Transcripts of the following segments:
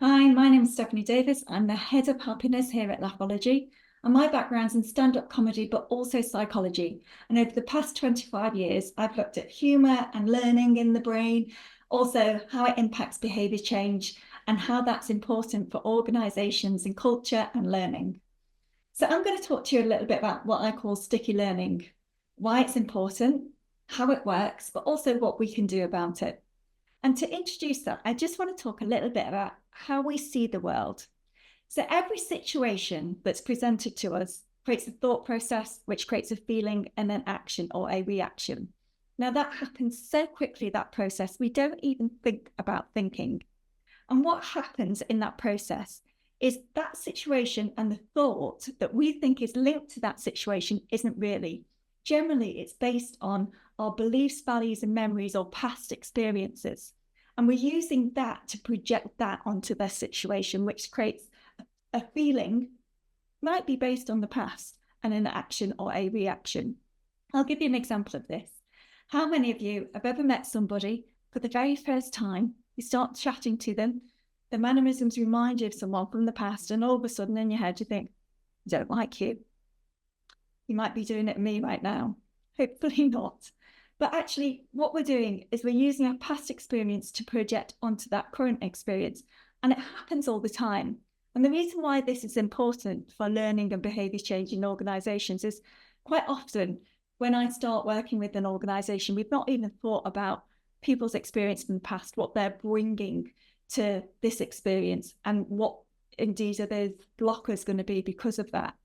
Hi, my name is Stephanie Davies. I'm the head of happiness here at Laughology, and my background's in stand-up comedy, but also psychology. And over the past 25 years, I've looked at humour and learning in the brain, also how it impacts behaviour change and how that's important for organisations and culture and learning. So I'm going to talk to you a little bit about what I call sticky learning, why it's important, how it works, but also what we can do about it. And to introduce that, I just want to talk a little bit about how we see the world. So every situation that's presented to us creates a thought process, which creates a feeling and an action or a reaction. Now that happens so quickly, that process, we don't even think about thinking. And what happens in that process is that situation and the thought that we think is linked to that situation isn't really. Generally, it's based on our beliefs, values, and memories or past experiences. And we're using that to project that onto their situation, which creates a feeling, might be based on the past, and an action or a reaction. I'll give you an example of this. How many of you have ever met somebody for the very first time? You start chatting to them, the mannerisms remind you of someone from the past, and all of a sudden in your head you think, I don't like you. You might be doing it to me right now. Hopefully not. But actually, what we're doing is we're using our past experience to project onto that current experience. And it happens all the time. And the reason why this is important for learning and behaviour change in organisations is quite often when I start working with an organisation, we've not even thought about people's experience in the past, what they're bringing to this experience, and what indeed are those blockers going to be because of that.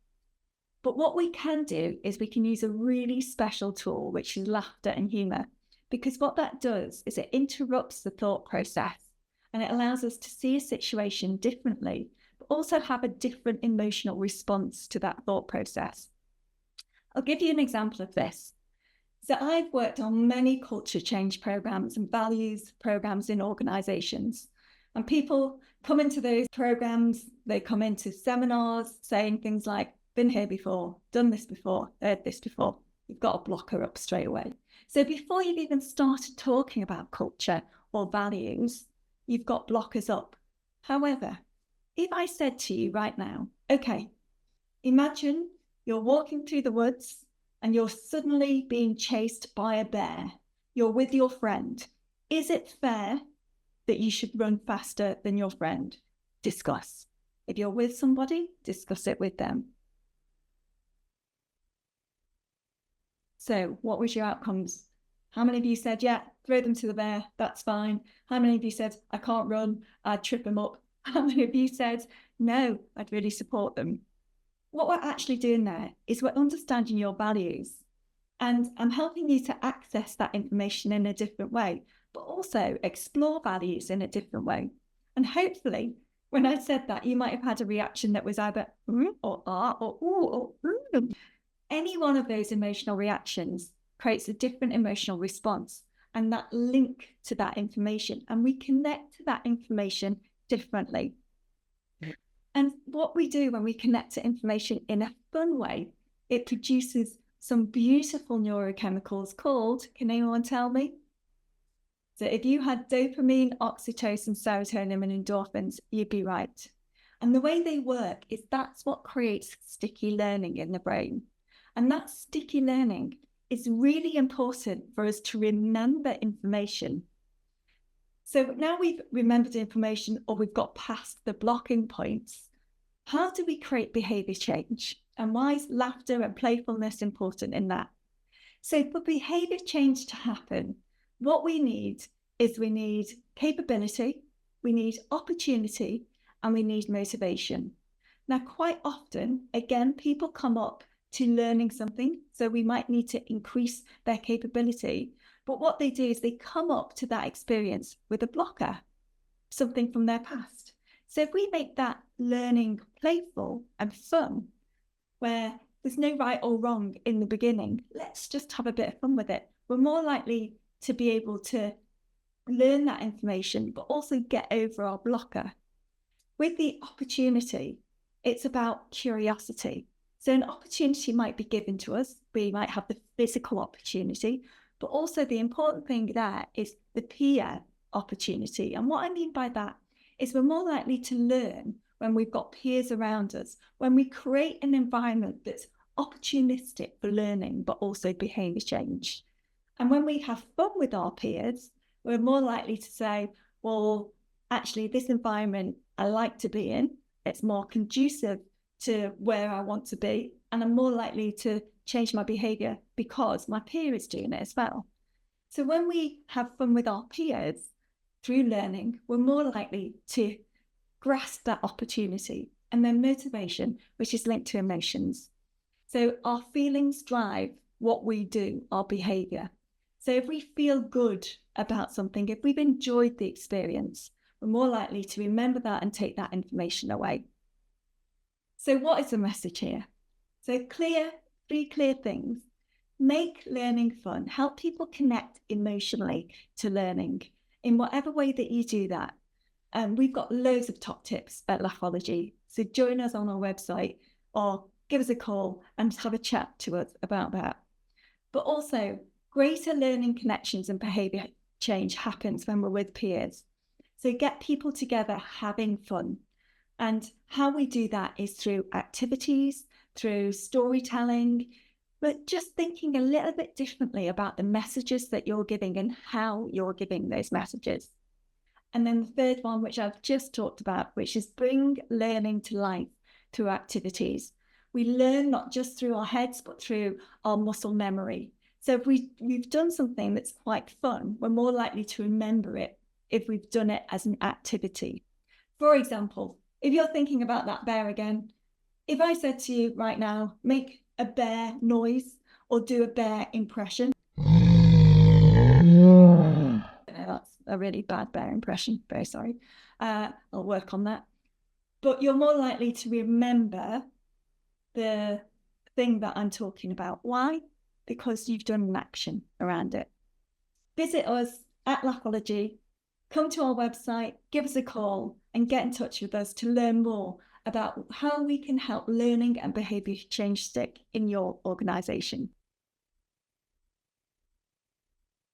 But what we can do is we can use a really special tool, which is laughter and humour, because what that does is it interrupts the thought process and it allows us to see a situation differently, but also have a different emotional response to that thought process. I'll give you an example of this. So I've worked on many culture change programs and values programs in organisations. And people come into those programs, they come into seminars saying things like, been here before, done this before, heard this before. You've got a blocker up straight away. So before you've even started talking about culture or values, you've got blockers up. However, if I said to you right now, okay, imagine you're walking through the woods and you're suddenly being chased by a bear. You're with your friend. Is it fair that you should run faster than your friend? Discuss. If you're with somebody, discuss it with them. So what was your outcomes? How many of you said, yeah, throw them to the bear, that's fine? How many of you said, I can't run, I'd trip them up? How many of you said, no, I'd really support them? What we're actually doing there is we're understanding your values, and I'm helping you to access that information in a different way, but also explore values in a different way. And hopefully, when I said that, you might have had a reaction that was either or ah or ooh or Any one of those emotional reactions creates a different emotional response and that link to that information. And we connect to that information differently. And what we do when we connect to information in a fun way, it produces some beautiful neurochemicals called, can anyone tell me? So if you had dopamine, oxytocin, serotonin, and endorphins, you'd be right. And the way they work is that's what creates sticky learning in the brain. And that sticky learning is really important for us to remember information. So now we've remembered information, or we've got past the blocking points. How do we create behaviour change? And why is laughter and playfulness important in that? So for behaviour change to happen, what we need is we need capability, we need opportunity, and we need motivation. Now, quite often, again, people come up to learning something, so we might need to increase their capability. But what they do is they come up to that experience with a blocker, something from their past. So if we make that learning playful and fun, where there's no right or wrong in the beginning, let's just have a bit of fun with it. We're more likely to be able to learn that information, but also get over our blocker. With the opportunity, it's about curiosity. So an opportunity might be given to us. We might have the physical opportunity, but also the important thing there is the peer opportunity. And what I mean by that is we're more likely to learn when we've got peers around us, when we create an environment that's opportunistic for learning, but also behaviour change. And when we have fun with our peers, we're more likely to say, well, actually, this environment I like to be in, it's more conducive to where I want to be, and I'm more likely to change my behaviour because my peer is doing it as well. So when we have fun with our peers through learning, we're more likely to grasp that opportunity, and then motivation, which is linked to emotions. So our feelings drive what we do, our behaviour. So if we feel good about something, if we've enjoyed the experience, we're more likely to remember that and take that information away. So what is the message here? So three clear things. Make learning fun. Help people connect emotionally to learning in whatever way that you do that. We've got loads of top tips at Laughology. So join us on our website or give us a call and have a chat to us about that. But also, greater learning connections and behaviour change happens when we're with peers. So get people together having fun. And how we do that is through activities, through storytelling, but just thinking a little bit differently about the messages that you're giving and how you're giving those messages. And then the third one, which I've just talked about, which is bring learning to life through activities. We learn not just through our heads, but through our muscle memory. So if we've done something that's quite fun, we're more likely to remember it if we've done it as an activity. For example, if you're thinking about that bear again, if I said to you right now, make a bear noise or do a bear impression. That's a really bad bear impression. Very sorry. I'll work on that. But you're more likely to remember the thing that I'm talking about. Why? Because you've done an action around it. Visit us at Laughology. Come to our website, give us a call, and get in touch with us to learn more about how we can help learning and behaviour change stick in your organisation.